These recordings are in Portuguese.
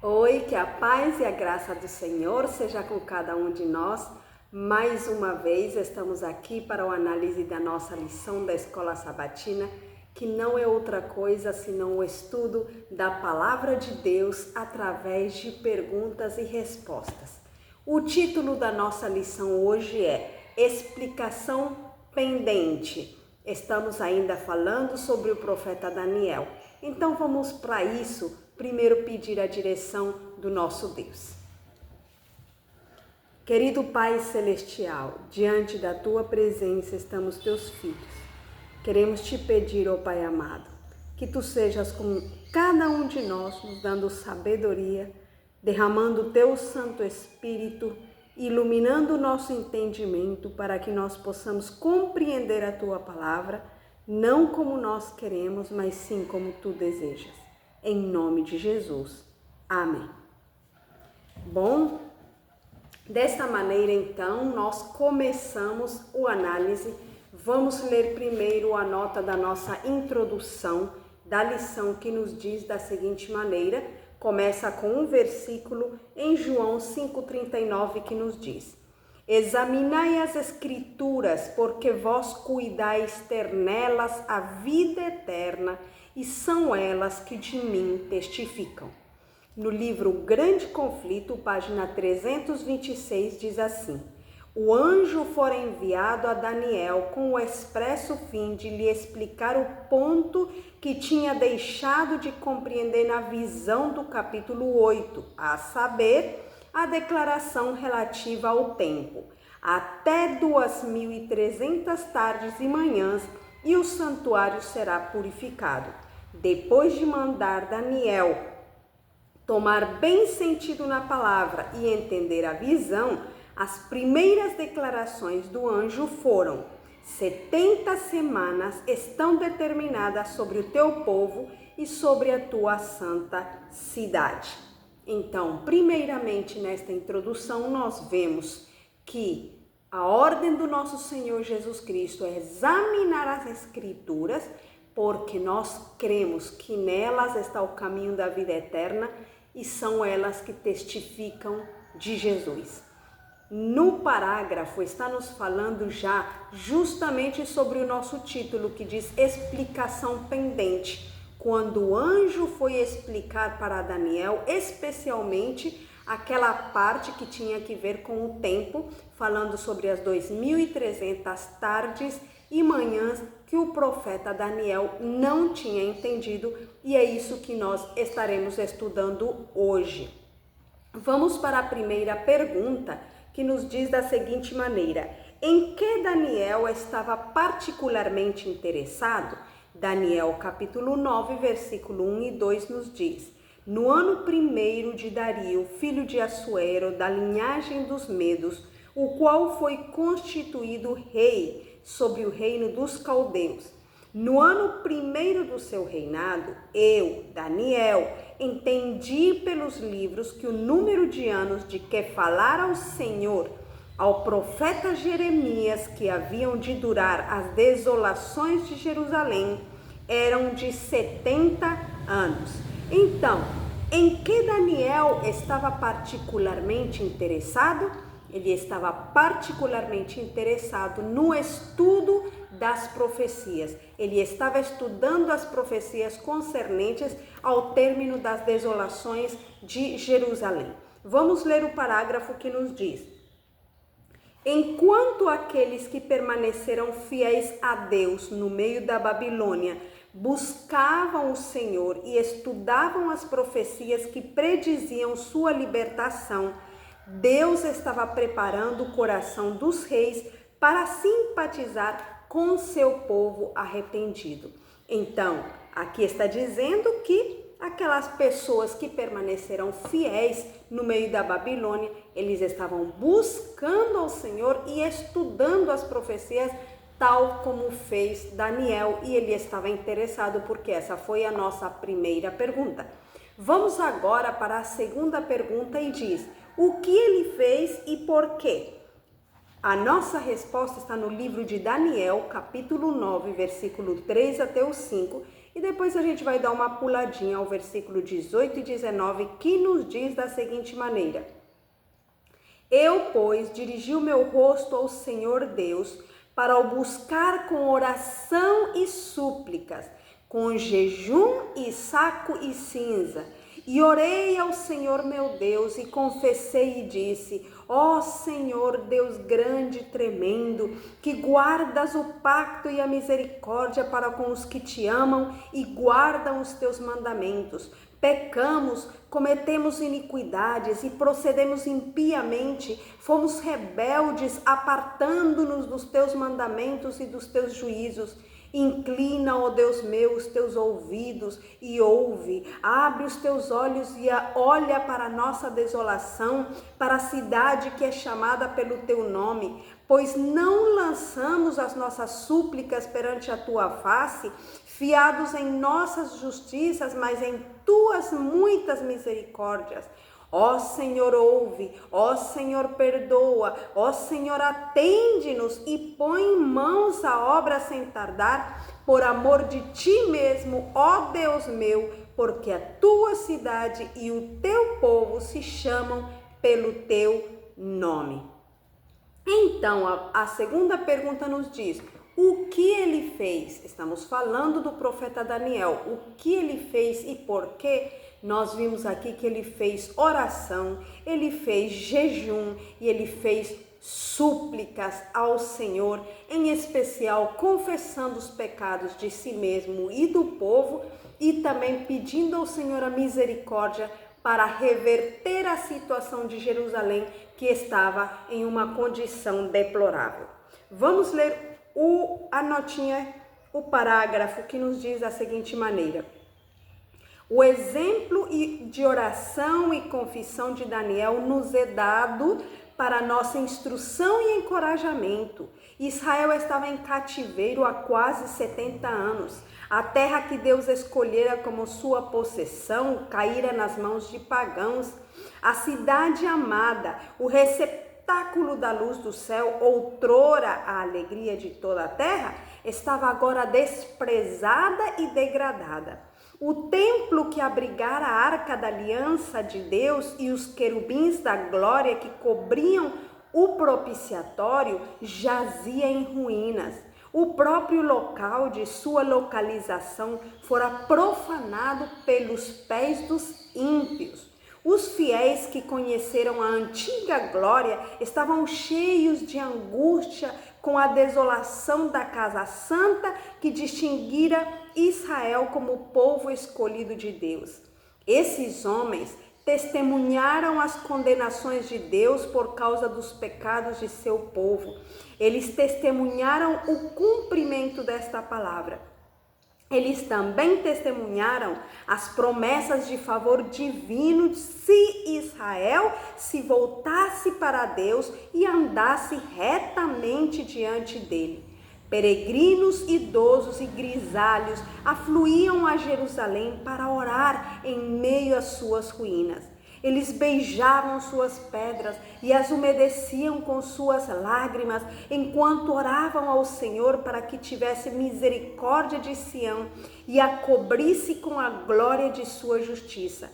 Oi, que a paz e a graça do Senhor seja com cada um de nós. Mais uma vez estamos aqui para a análise da nossa lição da Escola Sabatina, que não é outra coisa senão o estudo da Palavra de Deus através de perguntas e respostas. O título da nossa lição hoje é Explicação Pendente. Estamos ainda falando sobre o profeta Daniel. Então vamos para isso, primeiro pedir a direção do nosso Deus. Querido Pai Celestial, diante da Tua presença estamos Teus filhos. Queremos Te pedir, ó Pai amado, que Tu sejas com cada um de nós, nos dando sabedoria, derramando o Teu Santo Espírito, iluminando o nosso entendimento para que nós possamos compreender a Tua Palavra, não como nós queremos, mas sim como Tu desejas. Em nome de Jesus. Amém. Bom, desta maneira então nós começamos a análise. Vamos ler primeiro a nota da nossa introdução da lição que nos diz da seguinte maneira. Começa com um versículo em João 5,39 que nos diz: Examinai as Escrituras, porque vós cuidais ter nelas a vida eterna, e são elas que de mim testificam. No livro Grande Conflito, página 326, diz assim: O anjo fora enviado a Daniel com o expresso fim de lhe explicar o ponto que tinha deixado de compreender na visão do capítulo 8, a saber, a declaração relativa ao tempo, até 2.300 tardes e manhãs, e o santuário será purificado. Depois de mandar Daniel tomar bem sentido na palavra e entender a visão, as primeiras declarações do anjo foram: 70 semanas estão determinadas sobre o teu povo e sobre a tua santa cidade. Então, primeiramente nesta introdução, nós vemos que a ordem do nosso Senhor Jesus Cristo é examinar as Escrituras, porque nós cremos que nelas está o caminho da vida eterna e são elas que testificam de Jesus. No parágrafo está nos falando já justamente sobre o nosso título, que diz explicação pendente, quando o anjo foi explicar para Daniel, especialmente aquela parte que tinha que ver com o tempo, falando sobre as 2.300 tardes e manhãs que o profeta Daniel não tinha entendido, e é isso que nós estaremos estudando hoje. Vamos para a primeira pergunta, que nos diz da seguinte maneira: em que Daniel estava particularmente interessado? Daniel capítulo 9, versículo 1 e 2 nos diz: No ano primeiro de Dario, filho de Assuero, da linhagem dos Medos, o qual foi constituído rei sobre o reino dos caldeus. No ano primeiro do seu reinado, eu, Daniel, entendi pelos livros que o número de anos de que falara o Senhor ao profeta Jeremias que haviam de durar as desolações de Jerusalém eram de 70 anos. Então, em que Daniel estava particularmente interessado? Ele estava particularmente interessado no estudo das profecias. Ele estava estudando as profecias concernentes ao término das desolações de Jerusalém. Vamos ler o parágrafo que nos diz: Enquanto aqueles que permaneceram fiéis a Deus no meio da Babilônia buscavam o Senhor e estudavam as profecias que prediziam sua libertação, Deus estava preparando o coração dos reis para simpatizar com seu povo arrependido. Então, aqui está dizendo que aquelas pessoas que permaneceram fiéis no meio da Babilônia, eles estavam buscando ao Senhor e estudando as profecias, tal como fez Daniel, e ele estava interessado, porque essa foi a nossa primeira pergunta. Vamos agora para a segunda pergunta e diz: o que ele fez e por quê? A nossa resposta está no livro de Daniel, capítulo 9, versículo 3 até o 5, E depois a gente vai dar uma puladinha ao versículo 18 e 19, que nos diz da seguinte maneira: Eu, pois, dirigi o meu rosto ao Senhor Deus para o buscar com oração e súplicas, com jejum e saco e cinza. E orei ao Senhor meu Deus e confessei e disse: Ó Senhor, Deus grande e tremendo, que guardas o pacto e a misericórdia para com os que te amam e guardam os teus mandamentos. Pecamos, cometemos iniquidades e procedemos impiamente, fomos rebeldes, apartando-nos dos teus mandamentos e dos teus juízos. Inclina, ó Deus meu, os teus ouvidos e ouve. Abre os teus olhos e olha para a nossa desolação, para a cidade que é chamada pelo teu nome. Pois não lançamos as nossas súplicas perante a tua face, fiados em nossas justiças, mas em tuas muitas misericórdias. Ó Senhor, ouve, ó Senhor, perdoa, ó Senhor, atende-nos e põe em mãos a obra sem tardar, por amor de ti mesmo, ó Deus meu, porque a tua cidade e o teu povo se chamam pelo teu nome. Então, a segunda pergunta nos diz: o que ele fez? Estamos falando do profeta Daniel. O que ele fez e por quê? Nós vimos aqui que ele fez oração, ele fez jejum e ele fez súplicas ao Senhor, em especial confessando os pecados de si mesmo e do povo e também pedindo ao Senhor a misericórdia para reverter a situação de Jerusalém, que estava em uma condição deplorável. Vamos ler a notinha, o parágrafo que nos diz da seguinte maneira: o exemplo de oração e confissão de Daniel nos é dado para nossa instrução e encorajamento. Israel estava em cativeiro há quase 70 anos. A terra que Deus escolhera como sua possessão caíra nas mãos de pagãos. A cidade amada, o receptáculo da luz do céu, outrora a alegria de toda a terra, estava agora desprezada e degradada. O templo que abrigara a arca da aliança de Deus e os querubins da glória que cobriam o propiciatório jazia em ruínas. O próprio local de sua localização fora profanado pelos pés dos ímpios. Os fiéis que conheceram a antiga glória estavam cheios de angústia com a desolação da casa santa que distinguira Israel como povo escolhido de Deus. Esses homens testemunharam as condenações de Deus por causa dos pecados de seu povo. Eles testemunharam o cumprimento desta palavra. Eles também testemunharam as promessas de favor divino se Israel se voltasse para Deus e andasse retamente diante dele. Peregrinos, idosos e grisalhos afluíam a Jerusalém para orar em meio às suas ruínas. Eles beijavam suas pedras e as umedeciam com suas lágrimas, enquanto oravam ao Senhor para que tivesse misericórdia de Sião e a cobrisse com a glória de sua justiça.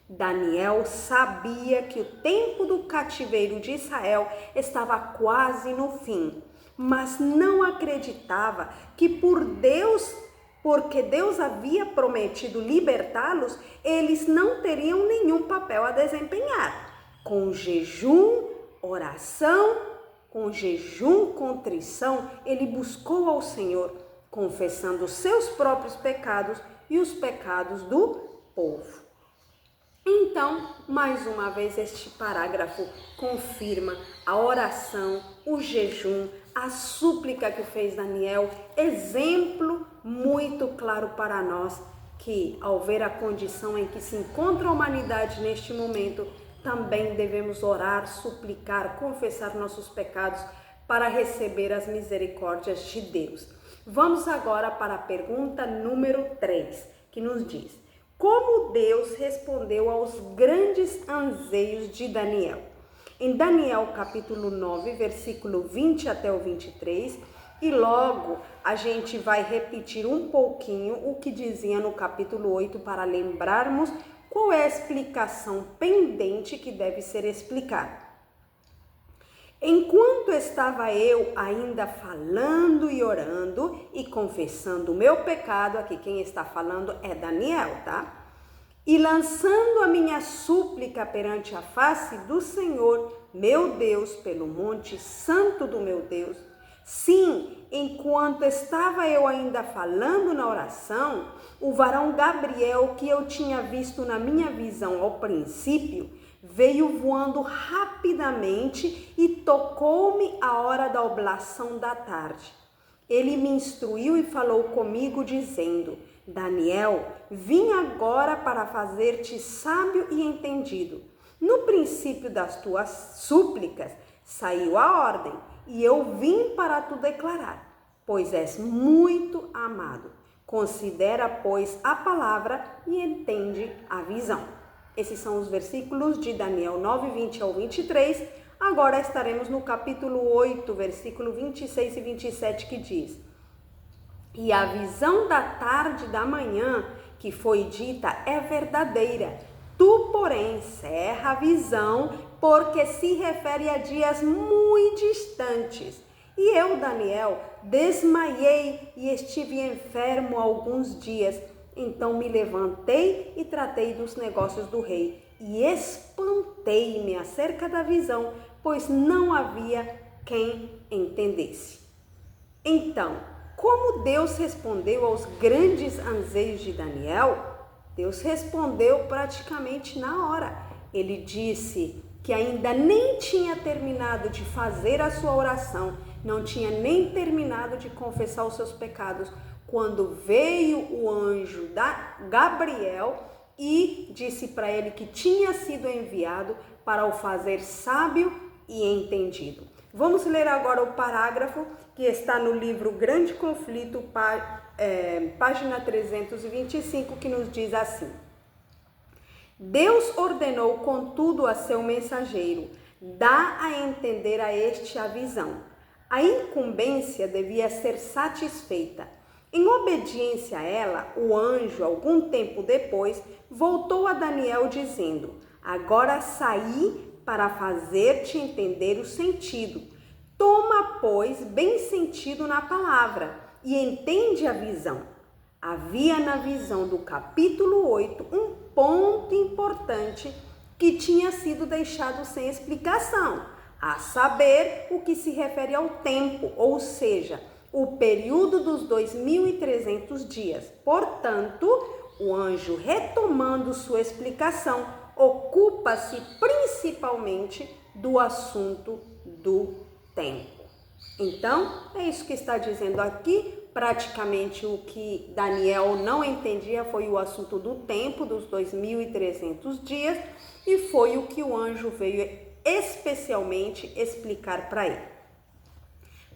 Daniel sabia que o tempo do cativeiro de Israel estava quase no fim, mas não acreditava que porque Deus havia prometido libertá-los, eles não teriam nenhum papel a desempenhar. Com jejum, oração, contrição, ele buscou ao Senhor, confessando os seus próprios pecados e os pecados do povo. Então, mais uma vez, este parágrafo confirma a oração, o jejum, a súplica que fez Daniel, exemplo muito claro para nós que, ao ver a condição em que se encontra a humanidade neste momento, também devemos orar, suplicar, confessar nossos pecados para receber as misericórdias de Deus. Vamos agora para a pergunta número 3, que nos diz: como Deus respondeu aos grandes anseios de Daniel? Em Daniel capítulo 9, versículo 20 até o 23, e logo a gente vai repetir um pouquinho o que dizia no capítulo 8 para lembrarmos qual é a explicação pendente que deve ser explicada. Enquanto estava eu ainda falando e orando e confessando o meu pecado, aqui quem está falando é Daniel, tá? E lançando a minha súplica perante a face do Senhor, meu Deus, pelo monte santo do meu Deus. Sim, enquanto estava eu ainda falando na oração, o varão Gabriel, que eu tinha visto na minha visão ao princípio, veio voando rapidamente e tocou-me à hora da oblação da tarde. Ele me instruiu e falou comigo, dizendo: Daniel, vim agora para fazer-te sábio e entendido. No princípio das tuas súplicas saiu a ordem, e eu vim para tu declarar, pois és muito amado. Considera, pois, a palavra e entende a visão. Esses são os versículos de Daniel 9, 20 ao 23. Agora estaremos no capítulo 8, versículo 26 e 27, que diz: E a visão da tarde e da manhã que foi dita é verdadeira. Tu, porém, encerra a visão, porque se refere a dias muito distantes. E eu, Daniel, desmaiei e estive enfermo alguns dias. Então me levantei e tratei dos negócios do rei. E espantei-me acerca da visão, pois não havia quem entendesse. Então, como Deus respondeu aos grandes anseios de Daniel? Deus respondeu praticamente na hora. Ele disse que ainda nem tinha terminado de fazer a sua oração, não tinha nem terminado de confessar os seus pecados, quando veio o anjo Gabriel e disse para ele que tinha sido enviado para o fazer sábio e entendido. Vamos ler agora o parágrafo que está no livro Grande Conflito, página 325, que nos diz assim: Deus ordenou, contudo, a seu mensageiro: dá a entender a este a visão. A incumbência devia ser satisfeita. Em obediência a ela, o anjo, algum tempo depois, voltou a Daniel dizendo: agora saí para fazer-te entender o sentido. Toma, pois, bem sentido na palavra e entende a visão. Havia na visão do capítulo 8 um ponto importante que tinha sido deixado sem explicação, a saber, o que se refere ao tempo, ou seja, o período dos 2.300 dias. Portanto, o anjo, retomando sua explicação, ocupa-se principalmente do assunto do tempo. Então, é isso que está dizendo aqui. Praticamente o que Daniel não entendia foi o assunto do tempo, dos 2.300 dias, e foi o que o anjo veio especialmente explicar para ele.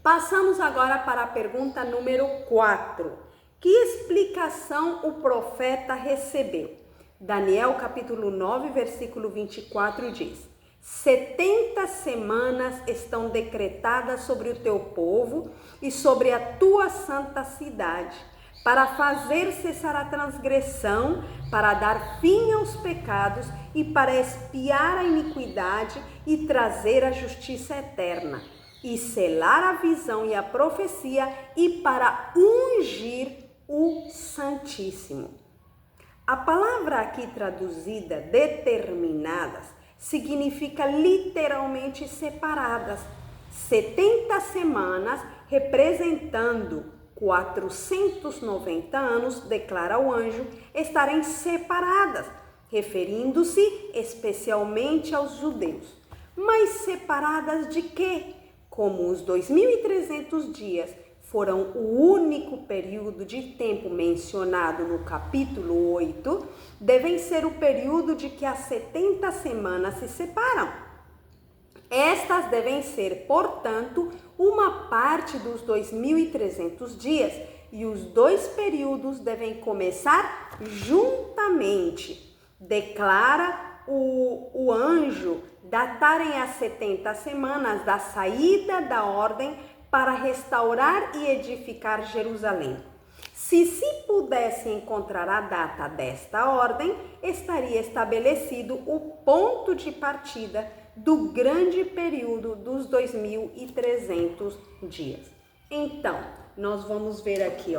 Passamos agora para a pergunta número 4. Que explicação o profeta recebeu? Daniel capítulo 9, versículo 24 diz: 70 semanas estão decretadas sobre o teu povo e sobre a tua santa cidade, para fazer cessar a transgressão, para dar fim aos pecados e para expiar a iniquidade e trazer a justiça eterna, e selar a visão e a profecia, e para ungir o Santíssimo. A palavra aqui traduzida, determinadas, significa literalmente separadas. 70 semanas, representando 490 anos, declara o anjo, estarem separadas, referindo-se especialmente aos judeus. Mas separadas de quê? Como os 2.300 dias foram o único período de tempo mencionado no capítulo 8, devem ser o período de que as 70 semanas se separam. Estas devem ser, portanto, uma parte dos 2.300 dias, e os dois períodos devem começar juntamente. Declara o anjo datarem as 70 semanas da saída da ordem para restaurar e edificar Jerusalém. Se pudesse encontrar a data desta ordem, estaria estabelecido o ponto de partida do grande período dos 2.300 dias. Então, nós vamos ver aqui,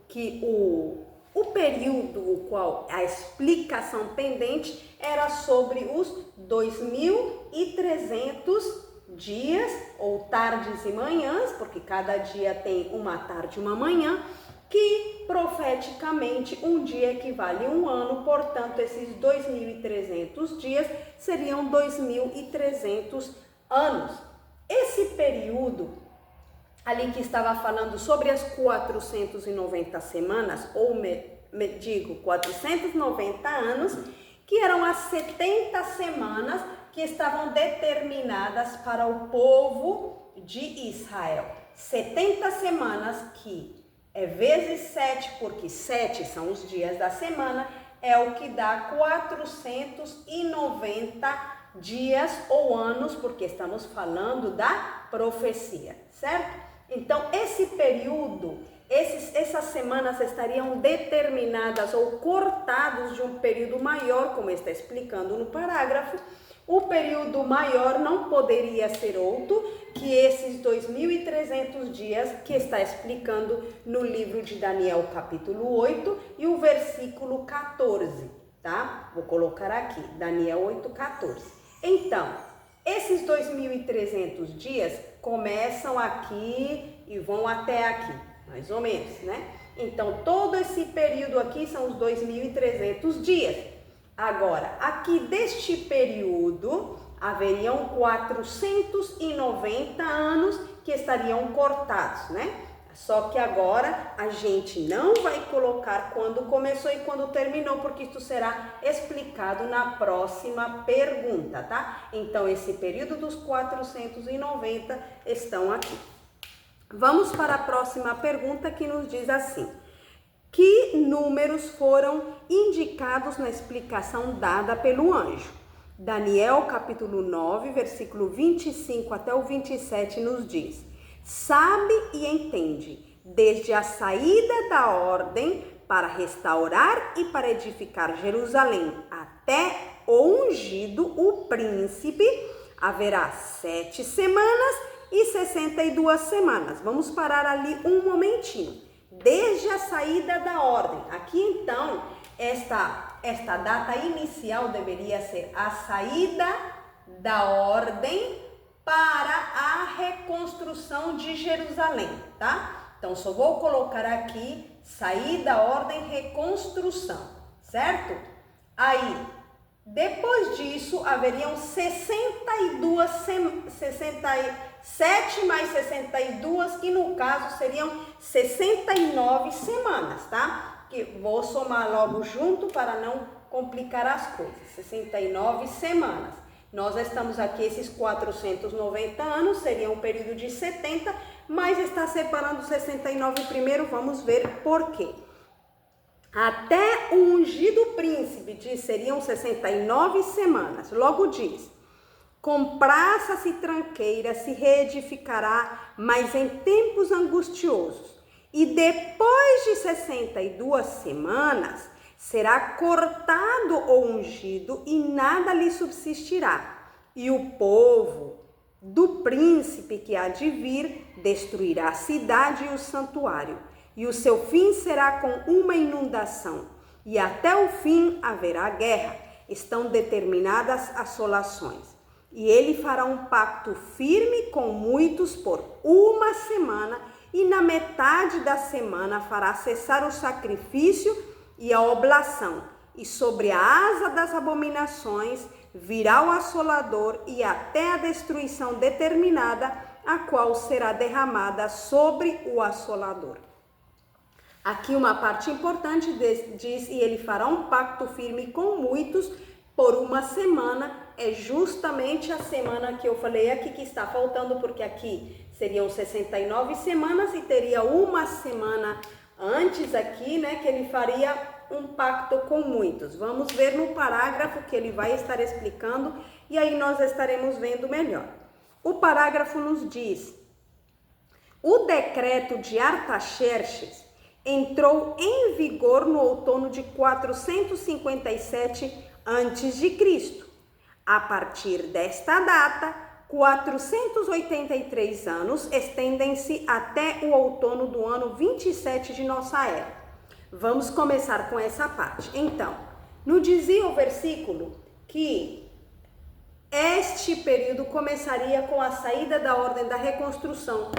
que o período o qual a explicação pendente era sobre os 2.300 dias, ou tardes e manhãs, porque cada dia tem uma tarde e uma manhã, que profeticamente um dia equivale a um ano, portanto, esses 2.300 dias seriam 2.300 anos. Esse período ali que estava falando sobre as 490 semanas, ou digo 490 anos, que eram as 70 semanas que estavam determinadas para o povo de Israel. 70 semanas que é vezes 7, porque 7 são os dias da semana, é o que dá 490 dias ou anos, porque estamos falando da profecia, certo? Então, esse período, essas semanas estariam determinadas ou cortados de um período maior, como está explicando no parágrafo. O período maior não poderia ser outro que esses 2.300 dias que está explicando no livro de Daniel, capítulo 8 e o versículo 14, tá? Vou colocar aqui, Daniel 8:14. Então, esses 2.300 dias começam aqui e vão até aqui, mais ou menos, né? Então, todo esse período aqui são os 2.300 dias. Agora, aqui deste período, haveriam 490 anos que estariam cortados, né? Só que agora a gente não vai colocar quando começou e quando terminou, porque isso será explicado na próxima pergunta, tá? Então, esse período dos 490 estão aqui. Vamos para a próxima pergunta que nos diz assim: que números foram indicados na explicação dada pelo anjo? Daniel, capítulo 9, versículo 25 até o 27 nos diz: sabe e entende, desde a saída da ordem para restaurar e para edificar Jerusalém até o ungido, o príncipe, haverá 7 semanas e 62 semanas. Vamos parar ali um momentinho. Desde a saída da ordem. Aqui então, esta data inicial deveria ser a saída da ordem para a reconstrução de Jerusalém, tá? Então, só vou colocar aqui saída, ordem, reconstrução, certo? Aí, depois disso, haveriam 7 mais 62, que no caso seriam 69 semanas, tá? Que vou somar logo junto para não complicar as coisas. 69 semanas. Nós estamos aqui, esses 490 anos, seria um período de 70, mas está separando 69 primeiro, vamos ver por quê. Até o ungido príncipe, seriam 69 semanas. Logo diz: com praças e tranqueiras se reedificará, mas em tempos angustiosos. E depois de 62 semanas, será cortado o ungido e nada lhe subsistirá. E o povo do príncipe que há de vir destruirá a cidade e o santuário. E o seu fim será com uma inundação. E até o fim haverá guerra. Estão determinadas assolações. E ele fará um pacto firme com muitos por uma semana, e na metade da semana fará cessar o sacrifício e a oblação. E sobre a asa das abominações virá o assolador, e até a destruição determinada, a qual será derramada sobre o assolador. Aqui uma parte importante diz: e ele fará um pacto firme com muitos por uma semana. É justamente a semana que eu falei aqui que está faltando, porque aqui seriam 69 semanas e teria uma semana antes aqui, né, que ele faria um pacto com muitos. Vamos ver no parágrafo que ele vai estar explicando e aí nós estaremos vendo melhor. O parágrafo nos diz: O decreto de Artaxerxes entrou em vigor no outono de 457 a.C. A partir desta data, 483 anos estendem-se até o outono do ano 27 de nossa era. Vamos começar com essa parte. Então, nos dizia o versículo que este período começaria com a saída da ordem da reconstrução.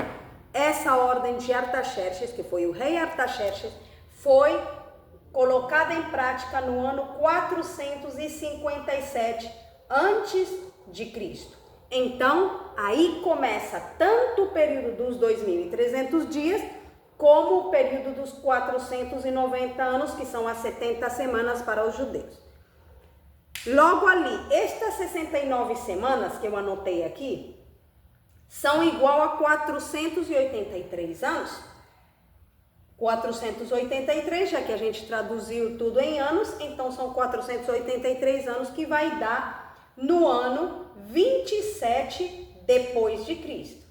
Essa ordem de Artaxerxes, que foi o rei Artaxerxes, foi colocada em prática no ano 457 antes de Cristo. Então, aí começa tanto o período dos 2.300 dias, como o período dos 490 anos, que são as 70 semanas para os judeus. Logo ali, estas 69 semanas que eu anotei aqui, são igual a 483 anos. 483, já que a gente traduziu tudo em anos, então são 483 anos que vai dar no ano 27 depois de Cristo.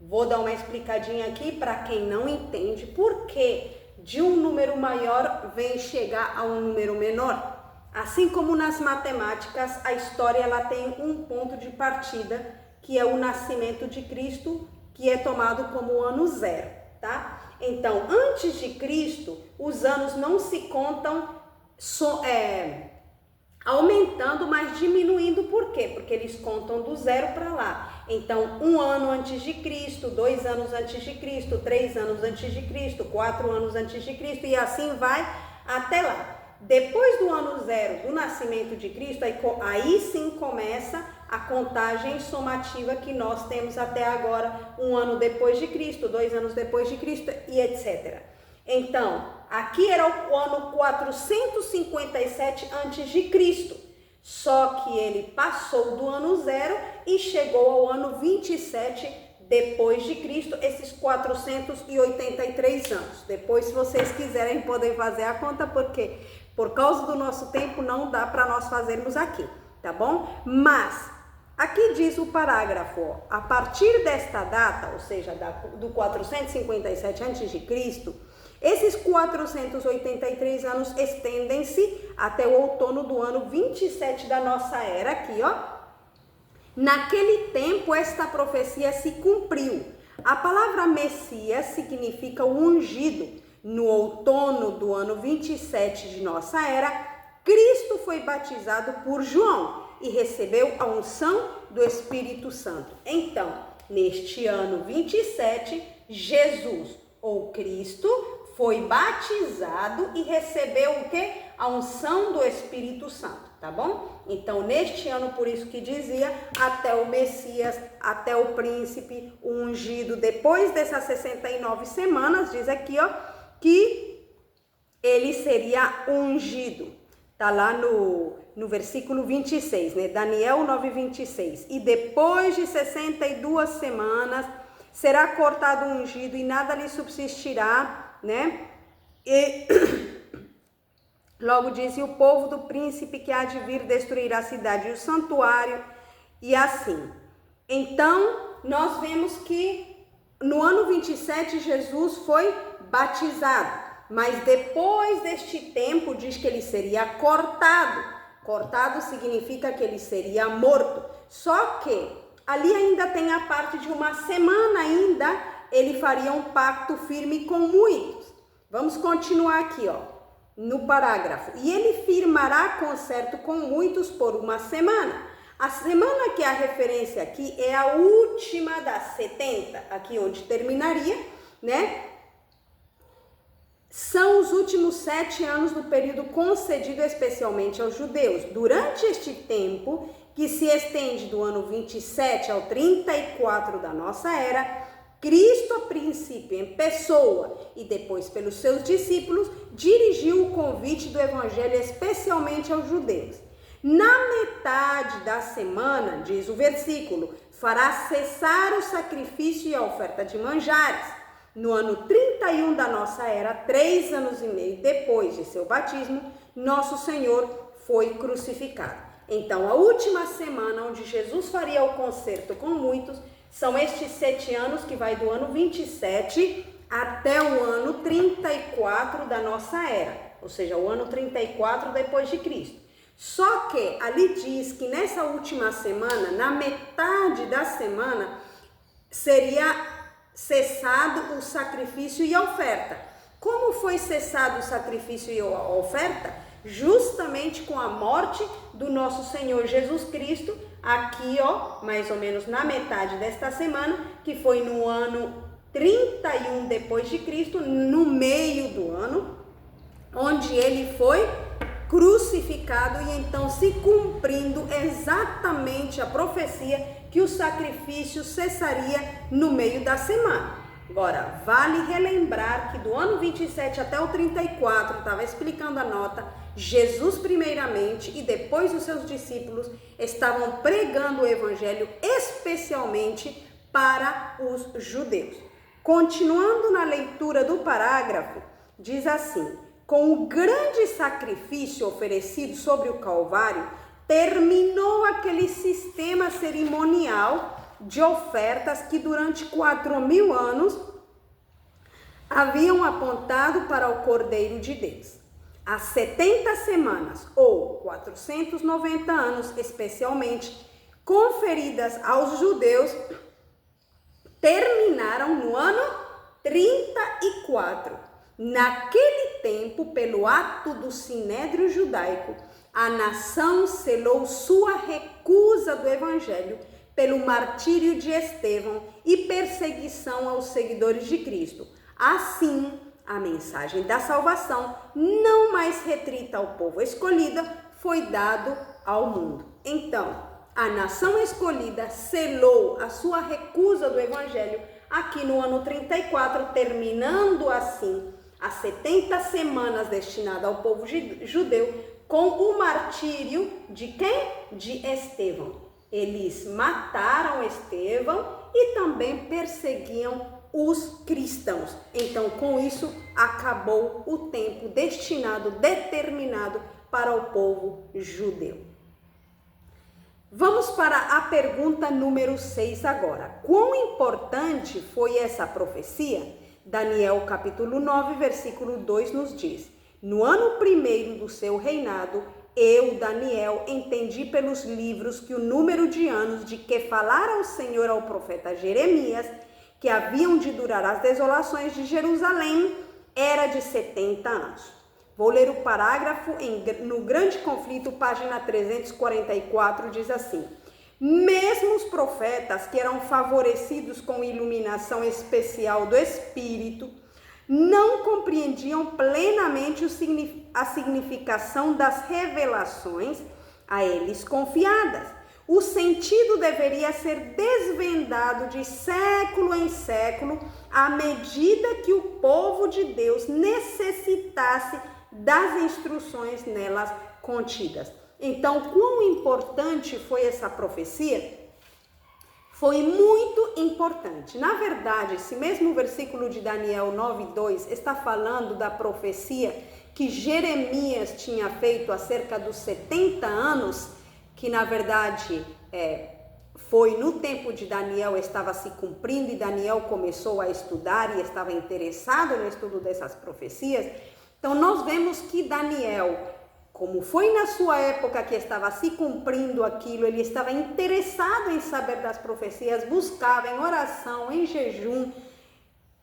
Vou dar uma explicadinha aqui para quem não entende por que de um número maior vem chegar a um número menor. Assim como nas matemáticas, a história ela tem um ponto de partida, que é o nascimento de Cristo, que é tomado como o ano zero, tá? Então, antes de Cristo, os anos não se contam aumentando, mas diminuindo. Por quê? Porque eles contam do zero para lá. Então, 1 ano antes de Cristo, 2 anos antes de Cristo, 3 anos antes de Cristo, 4 anos antes de Cristo, e assim vai até lá. Depois do ano zero do nascimento de Cristo, aí sim começa a contagem somativa que nós temos até agora, 1 ano depois de Cristo, 2 anos depois de Cristo e etc. Então, aqui era o ano 457 antes de Cristo, só que ele passou do ano zero e chegou ao ano 27 depois de Cristo, esses 483 anos. Depois, se vocês quiserem, podem fazer a conta, porque por causa do nosso tempo não dá para nós fazermos aqui, tá bom? Mas aqui diz o parágrafo, ó, a partir desta data, ou seja, do 457 a.C., esses 483 anos estendem-se até o outono do ano 27 da nossa era, aqui, ó. Naquele tempo, esta profecia se cumpriu. A palavra Messias significa o ungido. No outono do ano 27 de nossa era, Cristo foi batizado por João e recebeu a unção do Espírito Santo. Então, neste ano 27, Jesus, ou Cristo, foi batizado e recebeu o quê? A unção do Espírito Santo, tá bom? Então, neste ano, por isso que dizia, até o Messias, até o príncipe, o ungido, depois dessas 69 semanas, diz aqui, ó, que ele seria ungido. Tá lá no versículo 26, né? Daniel 9:26. E depois de 62 semanas será cortado o ungido e nada lhe subsistirá, né? E logo diz, e o povo do príncipe que há de vir destruirá a cidade e o santuário, e assim. Então, nós vemos que no ano 27 Jesus foi batizado, mas depois deste tempo diz que ele seria cortado. Cortado significa que ele seria morto. Só que ali ainda tem a parte de uma semana ainda, ele faria um pacto firme com muitos. Vamos continuar aqui, ó, no parágrafo. E ele firmará concerto com muitos por uma semana. A semana que é a referência aqui é a última das 70, aqui onde terminaria, né? São os últimos 7 anos do período concedido especialmente aos judeus. Durante este tempo, que se estende do ano 27 ao 34 da nossa era, Cristo, a princípio em pessoa e depois pelos seus discípulos, dirigiu o convite do evangelho especialmente aos judeus. Na metade da semana, diz o versículo, fará cessar o sacrifício e a oferta de manjares. No ano 31 da nossa era, 3 anos e meio depois de seu batismo, nosso Senhor foi crucificado. Então, a última semana onde Jesus faria o concerto com muitos São estes 7 anos que vai do ano 27 até o ano 34 da nossa era, ou seja, o ano 34 depois de Cristo. Só que ali diz que nessa última semana, na metade da semana, seria cessado o sacrifício e a oferta. Como foi cessado o sacrifício e a oferta? Justamente com a morte do nosso Senhor Jesus Cristo, aqui, mais ou menos na metade desta semana, que foi no ano 31 depois de Cristo, no meio do ano, onde ele foi crucificado, e então se cumprindo exatamente a profecia que o sacrifício cessaria no meio da semana. Agora, vale relembrar que do ano 27 até o 34, estava explicando a nota, Jesus primeiramente e depois os seus discípulos estavam pregando o evangelho especialmente para os judeus. Continuando na leitura do parágrafo, diz assim: com o grande sacrifício oferecido sobre o Calvário, terminou aquele sistema cerimonial de ofertas que durante 4.000 anos haviam apontado para o Cordeiro de Deus. As 70 semanas, ou 490 anos especialmente, conferidas aos judeus, terminaram no ano 34. Naquele tempo, pelo ato do Sinédrio Judaico, a nação selou sua recusa do Evangelho pelo martírio de Estevão e perseguição aos seguidores de Cristo. Assim, a mensagem da salvação, não mais restrita ao povo escolhido, foi dado ao mundo. Então, a nação escolhida selou a sua recusa do Evangelho aqui no ano 34, terminando assim as 70 semanas destinadas ao povo judeu com o martírio de quem? De Estevão. Eles mataram Estevão e também perseguiam os cristãos. Então, com isso, acabou o tempo destinado, determinado para o povo judeu. Vamos para a pergunta número 6 agora. Quão importante foi essa profecia? Daniel capítulo 9, versículo 2 nos diz: no ano primeiro do seu reinado, eu, Daniel, entendi pelos livros que o número de anos de que falara o Senhor ao profeta Jeremias, que haviam de durar as desolações de Jerusalém, era de 70 anos. Vou ler o parágrafo no Grande Conflito, página 344, diz assim: mesmo os profetas que eram favorecidos com iluminação especial do Espírito, não compreendiam plenamente a significação das revelações a eles confiadas. O sentido deveria ser desvendado de século em século, à medida que o povo de Deus necessitasse das instruções nelas contidas. Então, quão importante foi essa profecia? Foi muito importante. Na verdade, esse mesmo versículo de Daniel 9:2 está falando da profecia que Jeremias tinha feito acerca dos 70 anos, que na verdade foi no tempo de Daniel, estava se cumprindo, e Daniel começou a estudar e estava interessado no estudo dessas profecias. Então nós vemos que Daniel, como foi na sua época que estava se cumprindo aquilo, ele estava interessado em saber das profecias, buscava em oração, em jejum.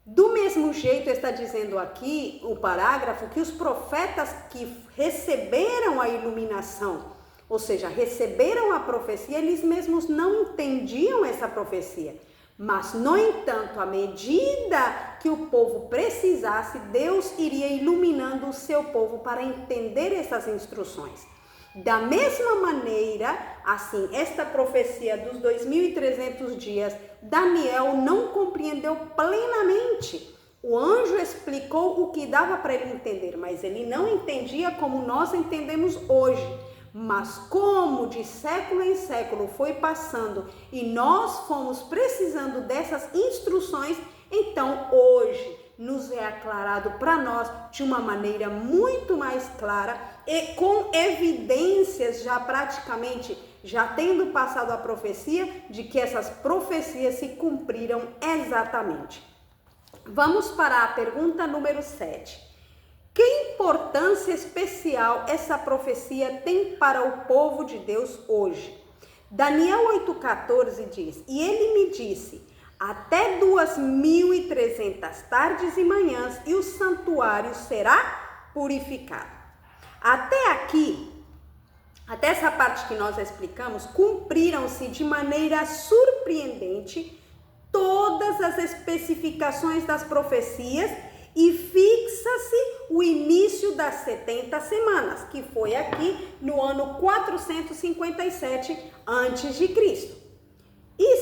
Do mesmo jeito está dizendo aqui o parágrafo que os profetas que receberam a iluminação, ou seja, receberam a profecia, eles mesmos não entendiam essa profecia. Mas, no entanto, à medida que o povo precisasse, Deus iria iluminando o seu povo para entender essas instruções. Da mesma maneira, assim, esta profecia dos 2.300 dias, Daniel não compreendeu plenamente. O anjo explicou o que dava para ele entender, mas ele não entendia como nós entendemos hoje. Mas como de século em século foi passando e nós fomos precisando dessas instruções, então hoje nos é aclarado para nós de uma maneira muito mais clara com evidências já praticamente, já tendo passado a profecia, de que essas profecias se cumpriram exatamente. Vamos para a pergunta número 7. Que importância especial essa profecia tem para o povo de Deus hoje? Daniel 8,14 diz: e ele me disse, até 2.300 tardes e manhãs, e o santuário será purificado. Até aqui, até essa parte que nós explicamos, cumpriram-se de maneira surpreendente todas as especificações das profecias e fixa-se o início das 70 semanas, que foi aqui no ano 457 a.C. E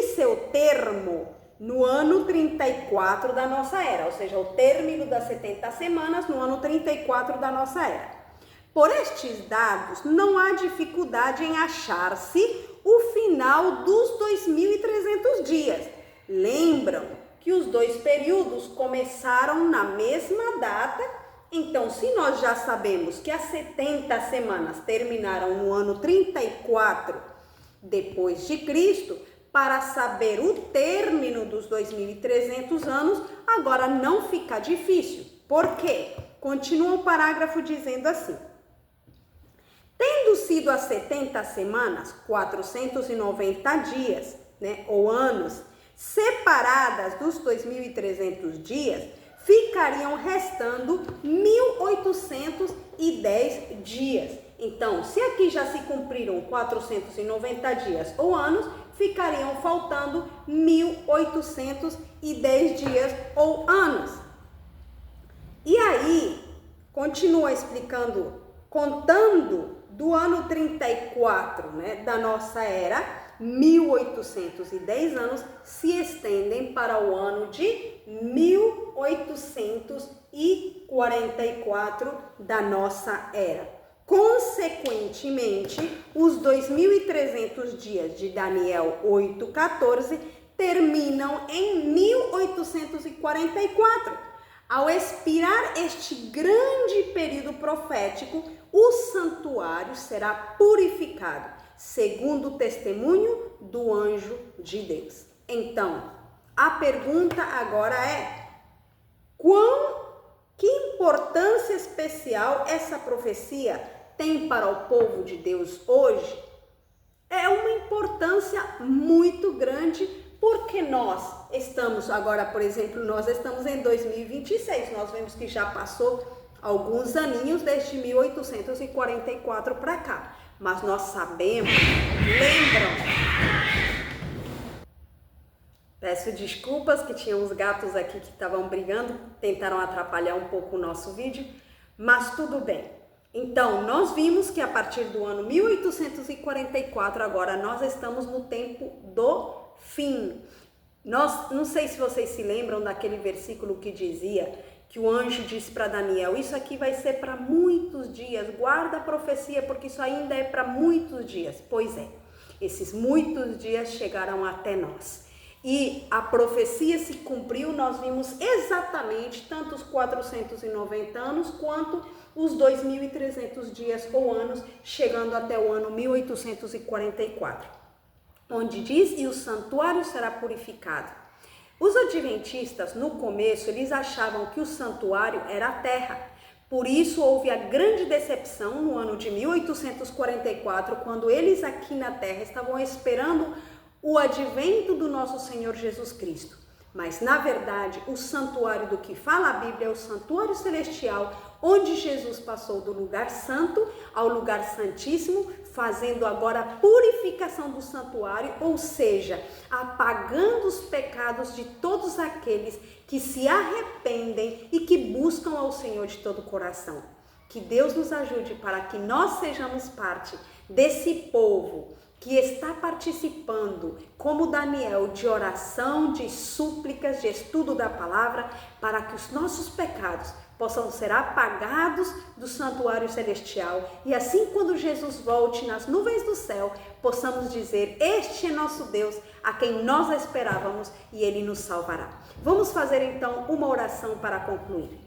seu termo no ano 34 da nossa era, ou seja, o término das 70 semanas no ano 34 da nossa era. Por estes dados, não há dificuldade em achar-se o final dos 2.300 dias. Lembram que os dois períodos começaram na mesma data, então se nós já sabemos que as 70 semanas terminaram no ano 34 depois de Cristo, para saber o término dos 2.300 anos, agora não fica difícil. Por quê? Continua o parágrafo dizendo assim: tendo sido as 70 semanas, 490 dias, ou anos, separadas dos 2.300 dias, ficariam restando 1.810 dias. Então, se aqui já se cumpriram 490 dias ou anos, ficariam faltando 1.810 dias ou anos. E aí, continua explicando, contando do ano 34, da nossa era, 1.810 anos se estendem para o ano de 1844 da nossa era. Consequentemente, os 2.300 dias de Daniel 8,14 terminam em 1844. Ao expirar este grande período profético, o santuário será purificado, segundo o testemunho do anjo de Deus. Então, a pergunta agora é: que importância especial essa profecia tem para o povo de Deus hoje? É uma importância muito grande, porque nós estamos agora, por exemplo, nós estamos em 2026, nós vemos que já passou alguns aninhos desde 1844 para cá, mas nós sabemos, lembram? Peço desculpas que tinha uns gatos aqui que estavam brigando, tentaram atrapalhar um pouco o nosso vídeo, mas tudo bem. Então, nós vimos que a partir do ano 1844, agora nós estamos no tempo do fim. Não sei se vocês se lembram daquele versículo que dizia que o anjo disse para Daniel: isso aqui vai ser para muitos dias, guarda a profecia porque isso ainda é para muitos dias. Pois é, esses muitos dias chegaram até nós. E a profecia se cumpriu, nós vimos exatamente tanto os 490 anos quanto os 2.300 dias ou anos, chegando até o ano 1844, onde diz: e o santuário será purificado. Os adventistas, no começo, eles achavam que o santuário era a terra. Por isso, houve a grande decepção no ano de 1844, quando eles aqui na terra estavam esperando o advento do nosso Senhor Jesus Cristo. Mas, na verdade, o santuário do que fala a Bíblia é o santuário celestial, onde Jesus passou do lugar santo ao lugar santíssimo, fazendo agora a purificação do santuário, ou seja, apagando os pecados de todos aqueles que se arrependem e que buscam ao Senhor de todo o coração. Que Deus nos ajude para que nós sejamos parte desse povo que está participando, como Daniel, de oração, de súplicas, de estudo da palavra, para que os nossos pecados possam ser apagados do santuário celestial e assim, quando Jesus volte nas nuvens do céu, possamos dizer: este é nosso Deus, a quem nós esperávamos, e Ele nos salvará. Vamos fazer então uma oração para concluir.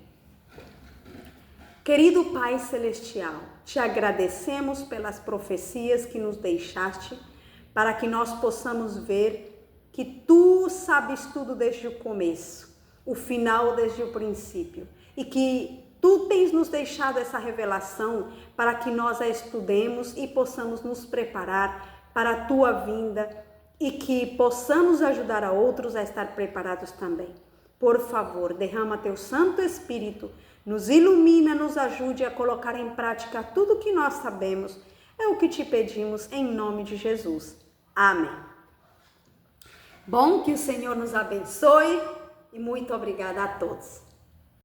Querido Pai Celestial, te agradecemos pelas profecias que nos deixaste, para que nós possamos ver que tu sabes tudo desde o começo, o final desde o princípio, e que tu tens nos deixado essa revelação para que nós a estudemos e possamos nos preparar para a tua vinda e que possamos ajudar a outros a estar preparados também. Por favor, derrama teu Santo Espírito, nos ilumina, nos ajude a colocar em prática tudo o que nós sabemos. É o que te pedimos em nome de Jesus. Amém. Bom, que o Senhor nos abençoe e muito obrigada a todos.